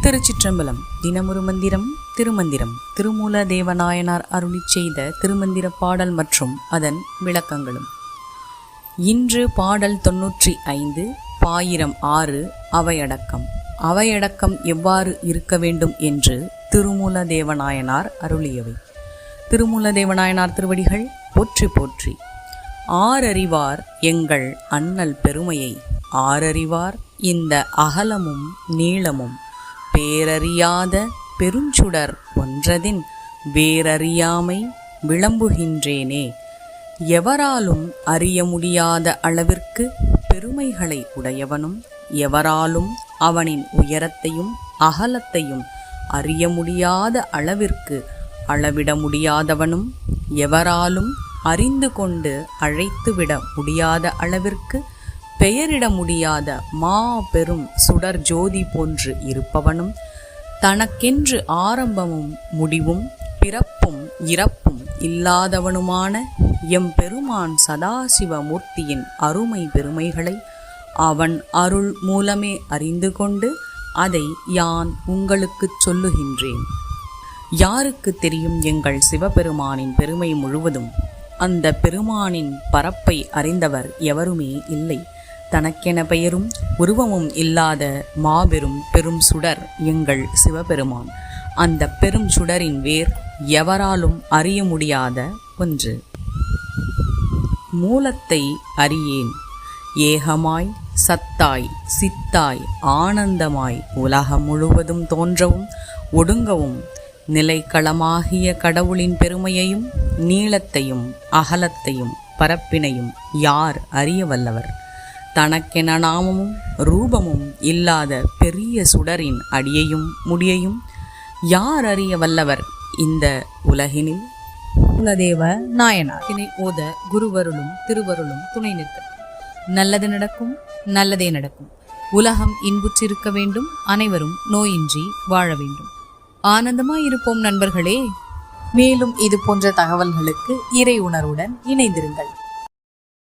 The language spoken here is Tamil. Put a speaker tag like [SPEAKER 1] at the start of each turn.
[SPEAKER 1] திருச்சிற்றம்பலம். தினமொரு மந்திரம் திருமந்திரம். திருமூல தேவநாயனார் அருளிச் செய்த திருமந்திர பாடல் மற்றும் அதன் விளக்கங்களும். இன்று பாடல் 95 பாயிரம் 6 அவையடக்கம். அவையடக்கம் எவ்வாறு இருக்க வேண்டும் என்று திருமூல தேவநாயனார் அருளியவை. திருமூல தேவநாயனார் திருவடிகள் போற்றி போற்றி. ஆரறிவார் எங்கள் அண்ணல் பெருமையை, ஆரறிவார் இந்த அகலமும் நீளமும், பேரறியாத பெருஞ்சுடர் ஒன்றதின் வேரறியாமை விளம்புகின்றேனே. எவராலும் அறிய முடியாத அளவிற்கு பெருமைகளை உடையவனும், எவராலும் அவனின் உயரத்தையும் அகலத்தையும் அறிய முடியாத அளவிற்கு அளவிட முடியாதவனும், எவராலும் அறிந்து கொண்டு அழைத்துவிட முடியாத அளவிற்கு பெயரிட முடியாத மா பெரும் சுடர் ஜோதி போன்று இருப்பவனும், தனக்கென்று ஆரம்பமும் முடிவும் பிறப்பும் இறப்பும் இல்லாதவனுமான எம்பெருமான் சதாசிவமூர்த்தியின் அருமை பெருமைகளை அவன் அருள் மூலமே அறிந்து கொண்டு அதை யான் உங்களுக்குச் சொல்லுகின்றேன். யாருக்கு தெரியும் எங்கள் சிவபெருமானின் பெருமை முழுவதும்? அந்த பெருமானின் பரப்பை அறிந்தவர் எவருமே இல்லை. தனக்கென பெயரும் உருவமும் இல்லாத மாபெரும் பெரும் சுடர் எங்கள் சிவபெருமான். அந்த பெரும் சுடரின் வேர் எவராலும் அறிய முடியாத ஒன்று. மூலத்தை அறியேன். ஏகமாய் சத்தாய் சித்தாய் ஆனந்தமாய் உலகம் முழுவதும் தோன்றவும் ஒடுங்கவும் நிலைக்களமாகிய கடவுளின் பெருமையையும் நீளத்தையும் அகலத்தையும் பரப்பினையும் யார் அறிய வல்லவர்? தனக்கென நாமமும் ரூபமும் இல்லாத பெரிய சுடரின் அடியையும் முடியையும் யார் அறிய வல்லவர் இந்த உலகினில்?
[SPEAKER 2] குலதேவ நாயனார்
[SPEAKER 1] ஓத குருவருளும் திருவருளும் துணை நிற்க. நல்லது நடக்கும், நல்லதே நடக்கும். உலகம் இன்புற்றிருக்க வேண்டும், அனைவரும் நோயின்றி வாழ வேண்டும். ஆனந்தமாயிருப்போம் நண்பர்களே.
[SPEAKER 2] மேலும் இது போன்ற தகவல்களுக்கு இறை உணர்வுடன் இணைந்திருங்கள்.